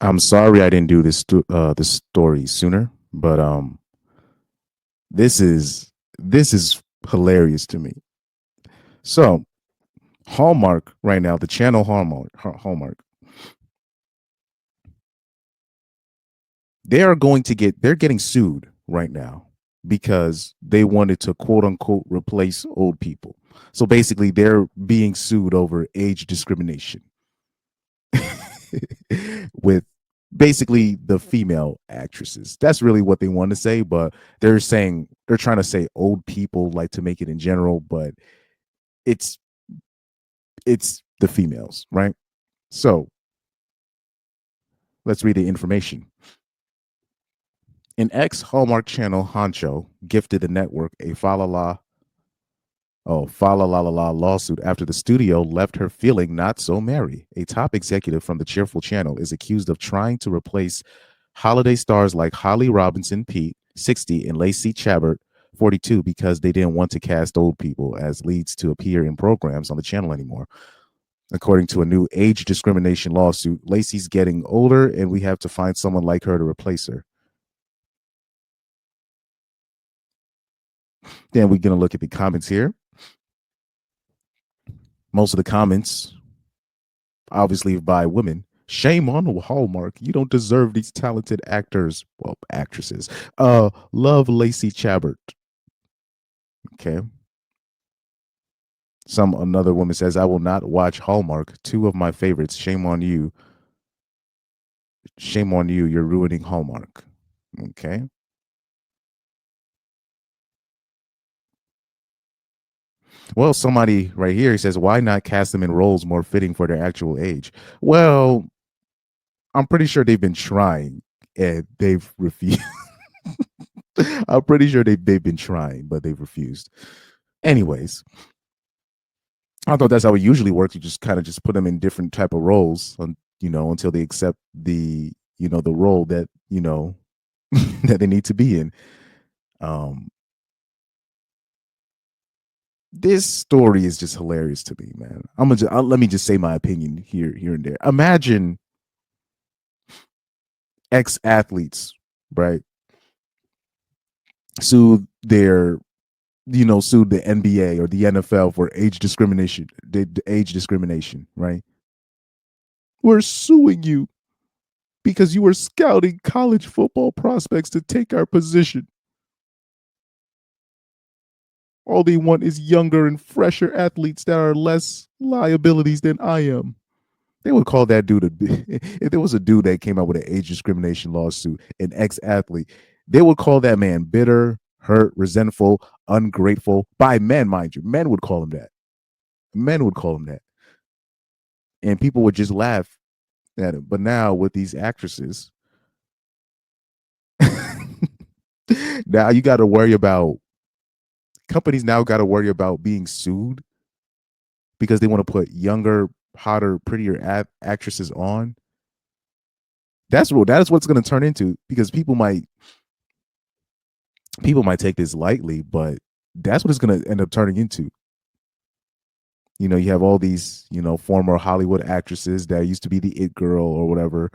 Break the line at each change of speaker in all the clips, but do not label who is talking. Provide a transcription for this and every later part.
I'm sorry I didn't do this story sooner, but this is this is hilarious to me. So Hallmark right now, the channel Hallmark, they're getting sued right now because they wanted to quote unquote replace old people. So basically, they're being sued over age discrimination with basically the female actresses. That's really what they want to say, but they're trying to say old people like to make it in general, but it's it's the females, right? So let's read the information. An ex Hallmark Channel honcho gifted the network a fa la la la la lawsuit after the studio left her feeling not so merry. A top executive from the cheerful channel is accused of trying to replace holiday stars like Holly Robinson Peete, 60, and Lacey Chabert, 42, because they didn't want to cast old people as leads to appear in programs on the channel anymore. According to a new age discrimination lawsuit, Lacey's getting older and we have to find someone like her to replace her. Then we're going to look at the comments here. Most of the comments, obviously, by women. Shame on Hallmark. You don't deserve these talented actors. Well, actresses. Love Lacey Chabert. Okay. Another woman says, I will not watch Hallmark. Two of my favorites. Shame on you. Shame on you. You're ruining Hallmark. Okay. Well, somebody right here says, why not cast them in roles more fitting for their actual age? Well, I'm pretty sure they've been trying and they've refused. I'm pretty sure they've been trying, but they've refused. Anyways, I thought that's how it usually works. You just kind of just put them in different type of roles, until they accept the role that that they need to be in. Um, this story is just hilarious to me, man. Let me just say my opinion here and there. Imagine ex athletes, right? Sued the NBA or the NFL for age discrimination, right? We're suing you because you were scouting college football prospects to take our position. All they want is younger and fresher athletes that are less liabilities than I am. They would call that dude if there was a dude that came out with an age discrimination lawsuit, an ex-athlete, they would call that man bitter, hurt, resentful, ungrateful by men, mind you. Men would call him that. Men would call him that. And people would just laugh at him. But now with these actresses, now you got to worry about companies now got to worry about being sued because they want to put younger, hotter, prettier actresses on. That is what's going to turn into because people might take this lightly, but that's what it's going to end up turning into. You have all these, former Hollywood actresses that used to be the it girl or whatever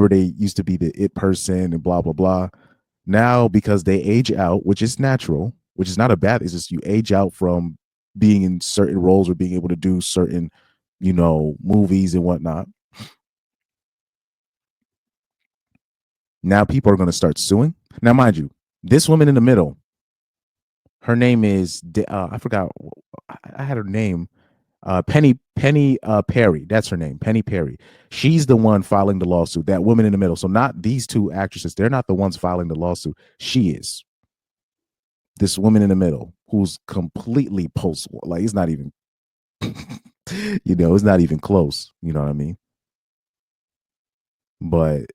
they used to be the it person and blah, blah, blah. Now, because they age out, which is natural, which is not a bad, it's just you age out from being in certain roles or being able to do certain, movies and whatnot. Now people are going to start suing. Now, mind you, this woman in the middle, her name is, I forgot, I had her name. Penny Perry. That's her name, Penny Perry. She's the one filing the lawsuit. That woman in the middle. So not these two actresses. They're not the ones filing the lawsuit. She is. This woman in the middle who's completely post like it's not even it's not even close. You know what I mean? But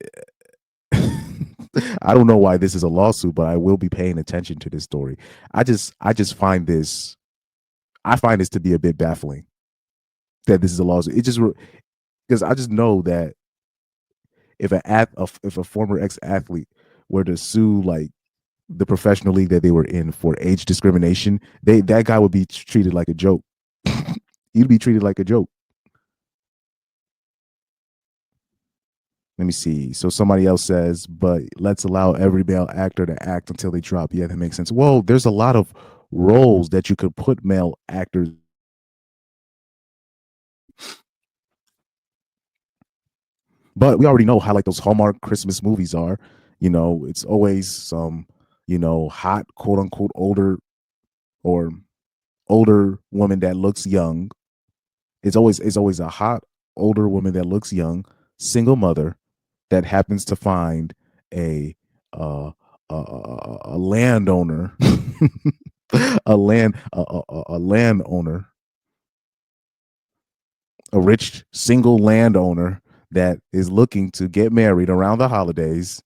I don't know why this is a lawsuit, but I will be paying attention to this story. I just find this to be a bit baffling that this is a lawsuit. It just because I just know that if a former ex athlete were to sue like the professional league that they were in for age discrimination, that guy would be treated like a joke. He'd be treated like a joke. Let me see. So somebody else says, but let's allow every male actor to act until they drop. Yeah, that makes sense. Well, there's a lot of roles that you could put male actors. But we already know how like those Hallmark Christmas movies are. It's always some, hot quote unquote or older woman that looks young. It's always a hot older woman that looks young, single mother that happens to find a uh, a landowner, a landowner, a rich single landowner that is looking to get married around the holidays,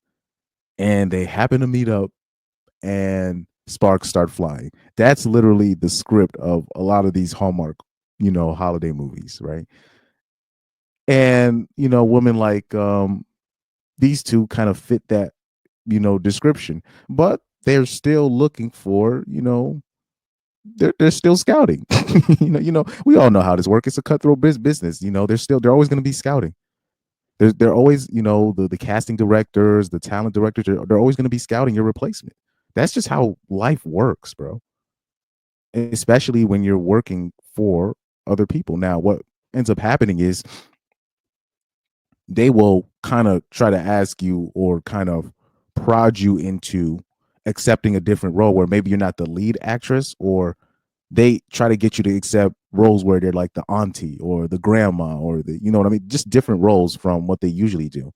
and they happen to meet up, and sparks start flying. That's literally the script of a lot of these Hallmark, holiday movies, right? And women like these two kind of fit that description, but they're still looking for they're still scouting. We all know how this works. It's a cutthroat business. They're always going to be scouting. They're always, the casting directors, the talent directors, they're always going to be scouting your replacement. That's just how life works, bro. Especially when you're working for other people. Now, what ends up happening is they will kind of try to ask you or kind of prod you into accepting a different role where maybe you're not the lead actress, or they try to get you to accept roles where they're like the auntie or the grandma or the, what I mean, just different roles from what they usually do.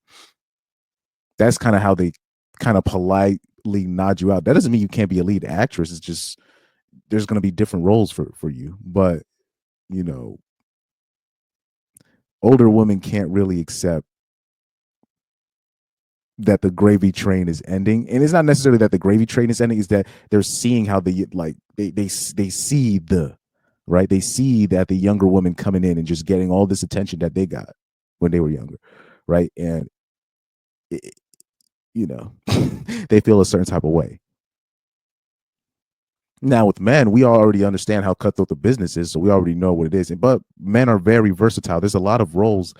That's kind of how they kind of politely nod you out. That doesn't mean you can't be a lead actress. It's just there's going to be different roles for you. But you know, older women can't really accept that the gravy train is ending, and it's not necessarily that the gravy train is ending. Is that they're seeing how they see the right. They see that the younger woman coming in and just getting all this attention that they got when they were younger, right? And it, you know, they feel a certain type of way. Now with men, we already understand how cutthroat the business is, so we already know what it is. But men are very versatile. There's a lot of roles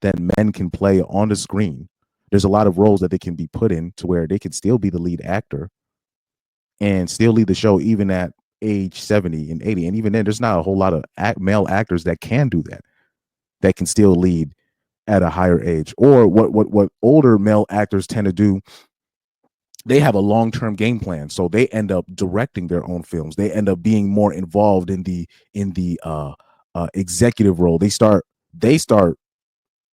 that men can play on the screen. There's a lot of roles that they can be put in to where they can still be the lead actor and still lead the show even at age 70 and 80. And even then, there's not a whole lot of male actors that can do that, that can still lead at a higher age. Or what older male actors tend to do, they have a long-term game plan, so they end up directing their own films. They end up being more involved in the executive role. They start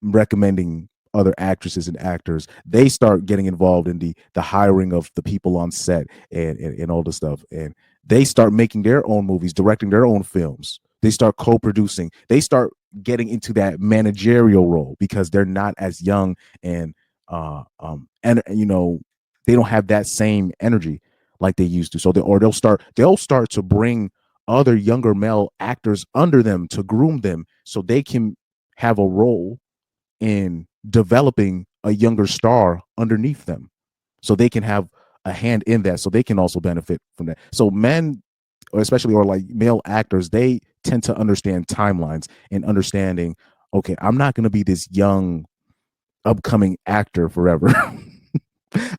recommending other actresses and actors. They start getting involved in the hiring of the people on set and all the stuff, and they start making their own movies, directing their own films. They start co-producing. They start getting into that managerial role because they're not as young, and they don't have that same energy like they used to. So they'll start to bring other younger male actors under them to groom them so they can have a role in developing a younger star underneath them, so they can have a hand in that, so they can also benefit from that. So men, especially, or like male actors, they tend to understand timelines and understanding, okay, I'm not going to be this young upcoming actor forever.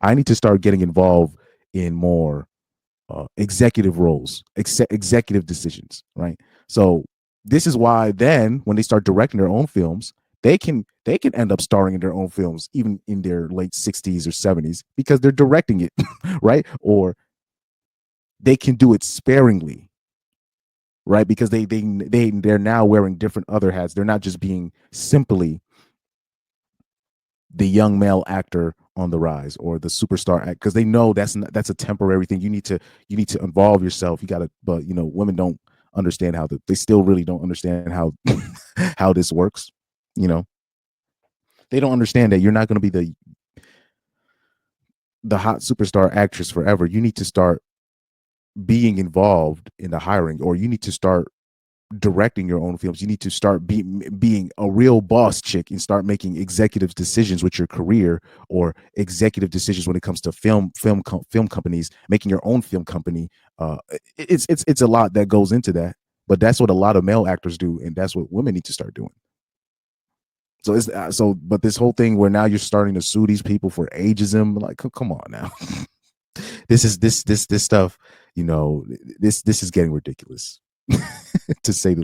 I need to start getting involved in more executive roles, executive decisions, right? So this is why then when they start directing their own films, they can end up starring in their own films even in their late 60s or 70s because they're directing it, right? Or they can do it sparingly, right? Because they're now wearing different other hats. They're not just being simply the young male actor on the rise or the superstar act, because they know that's a temporary thing. You need to involve yourself. You got to, but women don't understand they still really don't understand how how this works. You know, they don't understand that you're not going to be the hot superstar actress forever. You need to start being involved in the hiring, or you need to start directing your own films. You need to start being a real boss chick and start making executive decisions with your career, or executive decisions when it comes to film companies, making your own film company. It's a lot that goes into that, but that's what a lot of male actors do, and that's what women need to start doing. So it's but this whole thing where now you're starting to sue these people for ageism, like, come on now. This stuff, this is getting ridiculous, to say the